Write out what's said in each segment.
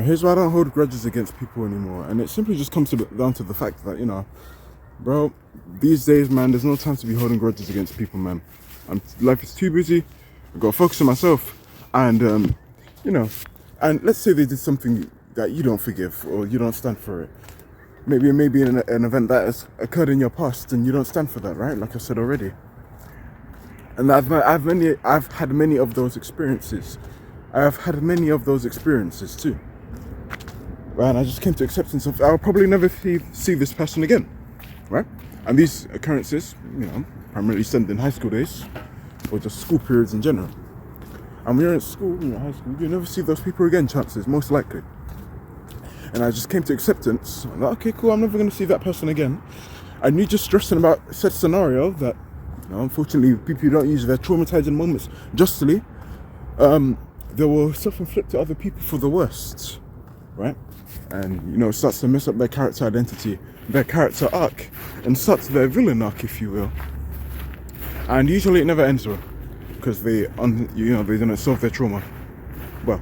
Here's why I don't hold grudges against people anymore, and it simply just comes down to the fact that, bro, these days, man, there's no time to be holding grudges against people, man. Life is too busy. I've got to focus on myself, and you know, and let's say they did something that you don't forgive or you don't stand for it. Maybe an event that has occurred in your past, and you don't stand for that, right? Like I said already. And I've had many of those experiences. I have had many of those experiences too. And I just came to acceptance of I'll probably never see this person again, right? And these occurrences, primarily stemmed in high school days, or just school periods in general. And when you're in school, high school, you never see those people again, chances, most likely. And I just came to acceptance. I'm like, okay, cool, I'm never going to see that person again. And you just stressing about said scenario that, unfortunately, people who don't use their traumatizing moments justly, they will self-inflict to other people for the worst, right? And, it starts to mess up their character identity, their character arc, and starts their villain arc, if you will. And usually it never ends well, because they don't solve their trauma well.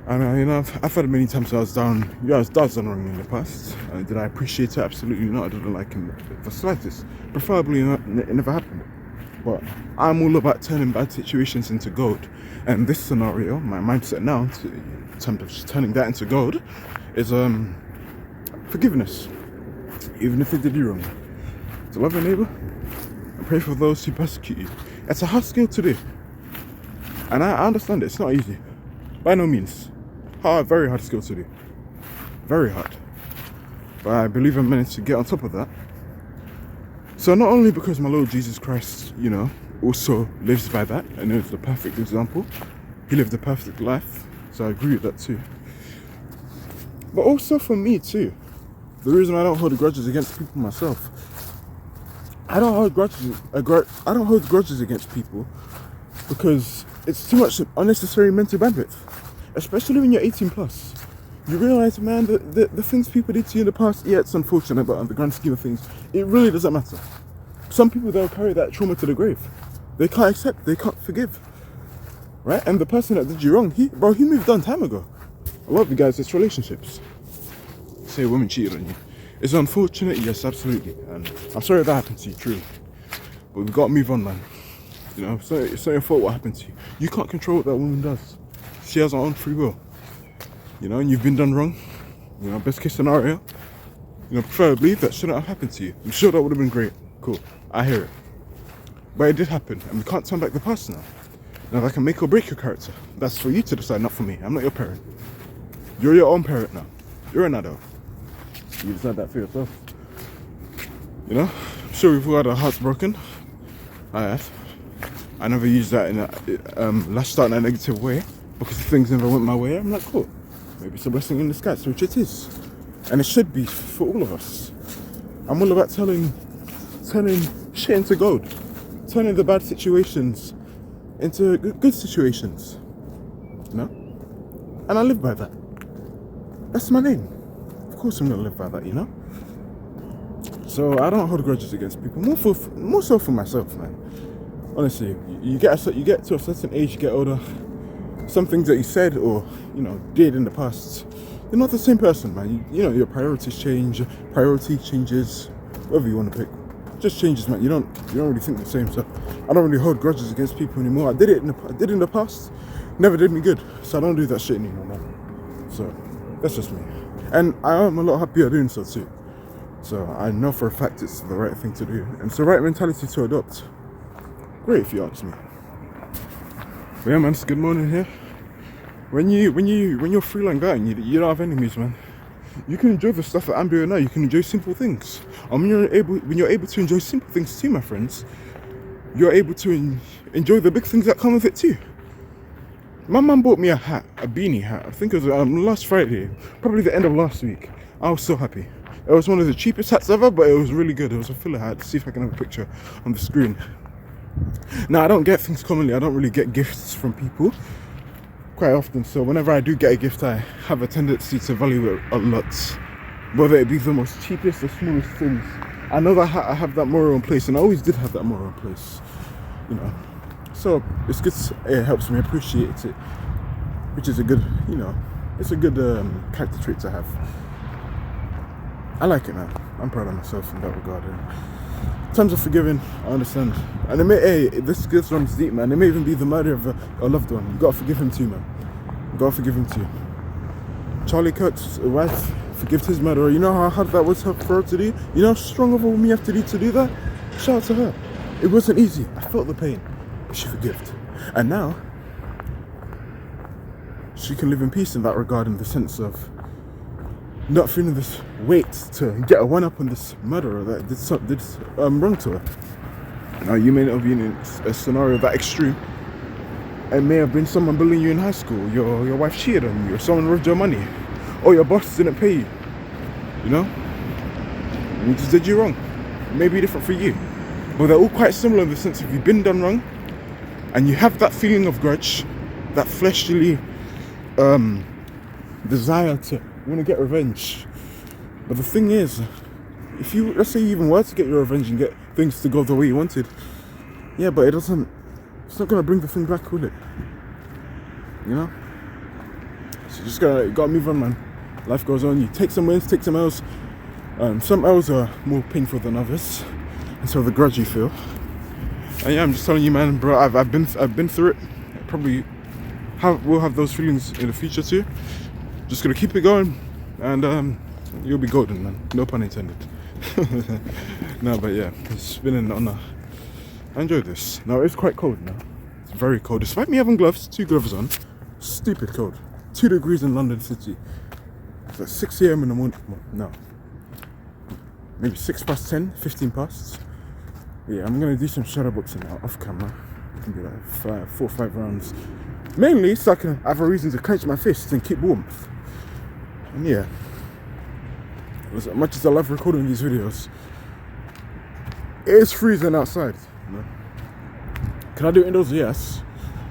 And I've had many times I was done wrong in the past. Did I appreciate it? Absolutely not. I didn't like it the slightest. Preferably not, it never happened. But I'm all about turning bad situations into gold. And this scenario, my mindset now, in terms of just turning that into gold, is forgiveness. Even if they did you wrong. To love your neighbour and pray for those who persecute you. It's a hard skill to do. And I understand it. It's not easy. By no means. Very hard skill to do. Very hard. But I believe I managed to get on top of that. So not only because my Lord Jesus Christ, also lives by that and is the perfect example. He lived the perfect life. So I agree with that too. But also for me too. The reason I don't hold grudges against people myself. I don't hold grudges against people because it's too much unnecessary mental bandwidth. Especially when you're 18 plus. You realise, man, the things people did to you in the past, yeah, it's unfortunate, but on the grand scheme of things, it really doesn't matter. Some people, they'll carry that trauma to the grave. They can't accept, they can't forgive. Right? And the person that did you wrong, he moved on time ago. A lot of you guys, it's relationships. Say a woman cheated on you. It's unfortunate, yes, absolutely. And I'm sorry that happened to you, true. But we've got to move on, man. It's not your fault what happened to you. You can't control what that woman does. She has her own free will. And you've been done wrong. Best case scenario. Preferably that shouldn't have happened to you. I'm sure that would have been great. Cool. I hear it. But it did happen, and we can't turn back the past now. Now that can make or break your character. That's for you to decide, not for me. I'm not your parent. You're your own parent now. You're an adult. You decide that for yourself. I'm sure we've all had our hearts broken. I have. I never used that in lashed out in a negative way. Because if things never went my way, I'm like, cool. Maybe it's a blessing in disguise, which it is. And it should be for all of us. I'm all about turning shit into gold. Turning the bad situations into good situations. And I live by that. That's my name. Of course I'm gonna live by that, So I don't hold grudges against people. More so for myself, man. Honestly, you get to a certain age, you get older. Some things that you said or did in the past, you're not the same person, man. Your priorities change, priority changes, whatever you want to pick, just changes, man. You don't really think the same. So I don't really hold grudges against people anymore. I did in the past, never did me good. So I don't do that shit anymore, man. So that's just me, and I am a lot happier doing so too. So I know for a fact it's the right thing to do, and it's the right mentality to adopt. Great, if you ask me. But yeah, man, it's good morning here. When you're free like that and you don't have enemies, man, you can enjoy the stuff that I'm doing now. You can enjoy simple things. And when you're able to enjoy simple things too, my friends, you're able to enjoy the big things that come with it too. My mum bought me a beanie hat. I think it was last Friday, probably the end of last week. I was so happy. It was one of the cheapest hats ever, but it was really good. It was a filler hat. See if I can have a picture on the screen. Now, I don't get things commonly. I don't really get gifts from people quite often. So whenever I do get a gift, I have a tendency to value it a lot. Whether it be the most cheapest or smallest things. I know that I have that moral in place, and I always did have that moral in place. So it's good. It helps me appreciate it. which is a good, it's a good character trait to have. I like it, man. I'm proud of myself in that regard. In terms of forgiving, I understand. And this runs deep, man. It may even be the murder of a loved one. You gotta forgive him too, man. You gotta forgive him too. Charlie Kirk's wife forgave his murderer. You know how hard that was for her to do? You know how strong of a woman you have to be to do that? Shout out to her. It wasn't easy. I felt the pain. But she forgived. And now, she can live in peace in that regard, in the sense of not feeling this weight to get a one-up on this murderer that did wrong to her. Now, you may not have been in a scenario that extreme. It may have been someone bullying you in high school, your wife cheated on you, or someone robbed your money, or your boss didn't pay you, and he just did you wrong. It may be different for you, but they're all quite similar in the sense of you've been done wrong, and you have that feeling of grudge, that fleshly desire to want to get revenge. But the thing is, if you, let's say you even were to get your revenge and get things to go the way you wanted, yeah, but it's not going to bring the thing back, will it? So you just gotta move on, man. Life goes on. You take some wins, take some L's. Some L's are more painful than others, and so the grudge you feel. And yeah, I'm just telling you, man, bro, I've been through it. Probably will have those feelings in the future too. Just gonna keep it going, and you'll be golden, man. No pun intended. No, but yeah, it's been an honor. I enjoyed this. Now it's quite cold now. It's very cold. Despite me having gloves, 2 gloves on, stupid cold. 2 degrees in London City. It's like 6 a.m. in the morning. No, maybe 6 past 10, 15 past. Yeah, I'm gonna do some shadow boxing now off camera. It can be like 4 or 5 rounds. Mainly so I can have a reason to clench my fists and keep warm. And yeah, as much as I love recording these videos, it is freezing outside. Can I do it indoors? Yes.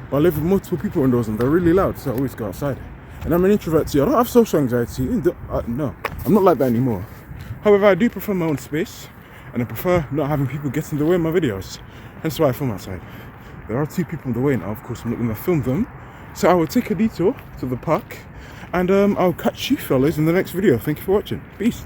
But I live with multiple people indoors and they're really loud, so I always go outside. And I'm an introvert too. I don't have social anxiety. No, I'm not like that anymore. However, I do prefer my own space, and I prefer not having people get in the way of my videos. Hence why I film outside. There are 2 people in the way now. Of course, I'm not going to film them. So I will take a detour to the park, and I'll catch you fellas in the next video. Thank you for watching. Peace.